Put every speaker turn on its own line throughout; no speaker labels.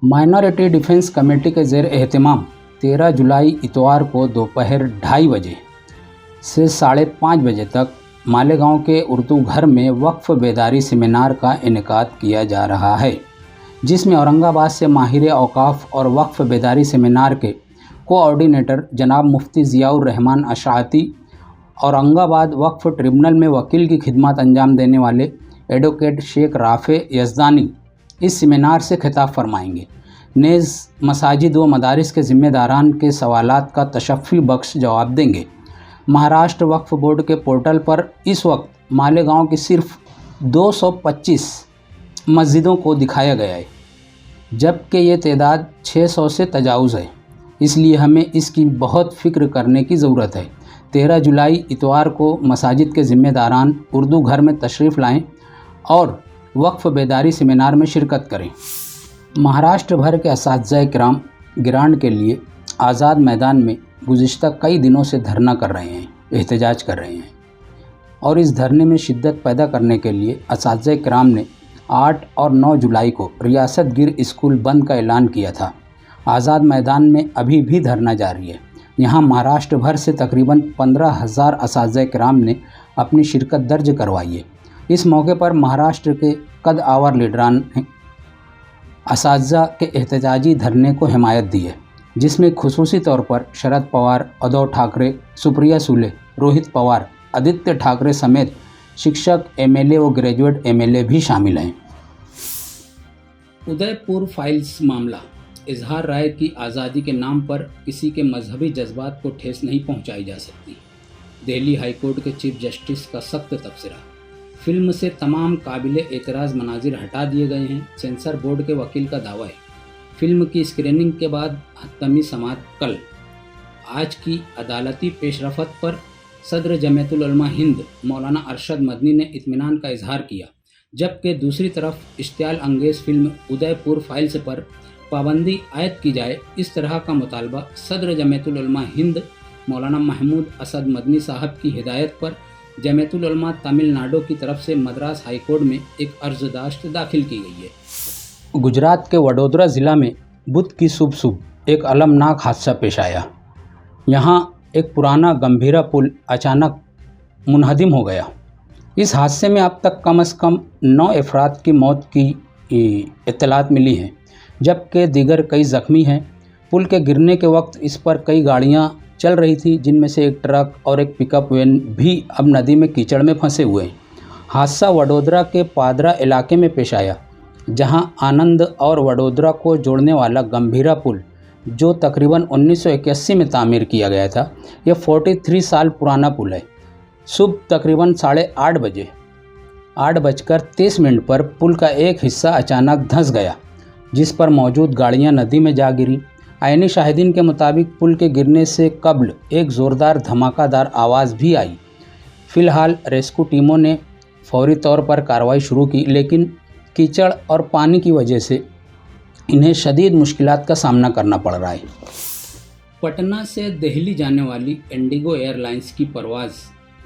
Minority defence committee के ज़ेर एहतमाम 13 जुलाई इतवार को दोपहर 2:30 बजे से 5:30 बजे तक मालेगांव के उर्दू घर में वक्फ बेदारी सेमिनार का इनेकाद किया जा रहा है, जिसमें औरंगाबाद से माहिर औकाफ और वक्फ बेदारी सेमिनार के कोऑर्डिनेटर जनाब मुफ्ती ज़ियाउर रहमान अशाअती, औरंगाबाद वक्फ ट्रिब्यूनल में वकील की खिदमत अंजाम देने वाले एडवोकेट शेख राफ़े यज़दानी इस सेमिनार से खिताब फरमाएंगे। नेज़ मसाजिद व मदारिस के ज़िम्मेदारान के सवालात का तशफ़ी बख्श जवाब देंगे। महाराष्ट्र वक्फ बोर्ड के पोर्टल पर इस वक्त मालेगांव की सिर्फ 225 मस्जिदों को दिखाया गया है, जबकि ये तादाद 600 से तजावुज़ है। इसलिए हमें इसकी बहुत फ़िक्र करने की ज़रूरत है। 13 जुलाई इतवार को मसाजिद के ज़िम्मेदारान उर्दू घर में तशरीफ़ लाएँ और वक्फ बेदारी सेमिनार में शिरकत करें। महाराष्ट्र भर के असातिज़ाए किराम ग्रांट के लिए आज़ाद मैदान में गुज़िश्ता कई दिनों से धरना कर रहे हैं, एहतजाज कर रहे हैं, और इस धरने में शिद्दत पैदा करने के लिए असातिज़ाए किराम ने 8 और 9 जुलाई को रियासत गिर स्कूल बंद का ऐलान किया था। आज़ाद मैदान में अभी भी धरना जारी है। यहाँ महाराष्ट्र भर से तकरीबन 15,000 असातिज़ाए किराम ने अपनी शिरकत दर्ज करवाई है। इस मौके पर महाराष्ट्र के कद आवर लीडरान ने असातिज़ा के एहतजाजी धरने को हिमायत दी है, जिसमें खुसूसी तौर पर शरद पवार, उद्धव ठाकरे, सुप्रिया सुले, रोहित पवार, आदित्य ठाकरे समेत शिक्षक, एमएलए व ग्रेजुएट एमएलए भी शामिल हैं। उदयपुर फाइल्स मामला। इजहार राय की आज़ादी के नाम पर किसी के मजहबी जज्बात को ठेस नहीं पहुंचाई जा सकती। दिल्ली हाई कोर्ट के चीफ जस्टिस का सख्त तबसरा। फिल्म से तमाम काबिल एतराज़ मनाजिर हटा दिए गए हैं। सेंसर बोर्ड के वकील का दावा है। फिल्म की स्क्रीनिंग के बाद हतमी समात कल। आज की अदालती पेशरफत पर सदर जमीयतुल उलमा हिंद मौलाना अरशद मदनी ने इत्मीनान का इजहार किया, जबकि दूसरी तरफ इश्तियाल अंगेज़ फिल्म उदयपुर फाइल्स पर पाबंदी आयद की जाए, इस तरह का मुतालबा सदर जमीयतुल उलमा हिंद मौलाना महमूद असद मदनी साहब की हिदायत पर जमीयतुल उलमा तमिलनाडु की तरफ से मद्रास हाई कोर्ट में एक अर्ज़दाश्त दाखिल की गई है। गुजरात के वडोदरा ज़िला में बुध की सुबह एक अलमनाक हादसा पेश आया। यहाँ एक पुराना गंभीरा पुल अचानक मुनहदिम हो गया। इस हादसे में अब तक कम से कम 9 अफराद की मौत की इत्तलात मिली हैं, जबकि दीगर कई ज़ख्मी हैं। पुल के गिरने के वक्त इस पर कई गाड़ियाँ चल रही थी, जिनमें से एक ट्रक और एक पिकअप वैन भी अब नदी में कीचड़ में फंसे हुए हैं। हादसा वडोदरा के पादरा इलाके में पेश आया, जहां आनंद और वडोदरा को जोड़ने वाला गंभीरा पुल, जो तकरीबन 1981 में तामीर किया गया था, यह 43 साल पुराना पुल है। सुबह तकरीबन 8:30 बजे 8:30 पर पुल का एक हिस्सा अचानक धंस गया, जिस पर मौजूद गाड़ियां नदी में जा गिरी। आईनी शाहिदीन के मुताबिक पुल के गिरने से कबल एक ज़ोरदार धमाकादार आवाज़ भी आई। फ़िलहाल रेस्क्यू टीमों ने फौरी तौर पर कार्रवाई शुरू की, लेकिन कीचड़ और पानी की वजह से इन्हें शदीद मुश्किलात का सामना करना पड़ रहा है। पटना से दिल्ली जाने वाली इंडिगो एयरलाइंस की परवाज़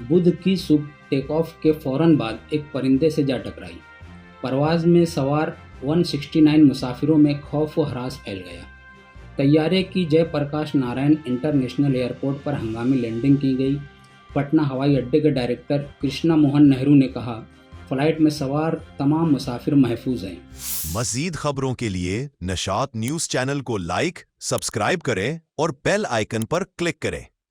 बुध की सुबह टेक ऑफ के फ़ौरन बाद एक परिंदे से जा टकराई। परवाज़ में सवार 169 मुसाफिरों में खौफ व हरास फैल गया। तैयारे की जयप्रकाश नारायण इंटरनेशनल एयरपोर्ट पर हंगामी लैंडिंग की गई। पटना हवाई अड्डे के डायरेक्टर कृष्णा मोहन नेहरू ने कहा, फ्लाइट में सवार तमाम मुसाफिर महफूज हैं।
मज़ीद खबरों के लिए नशात न्यूज़ चैनल को लाइक, सब्सक्राइब करें और बेल आइकन पर क्लिक करें।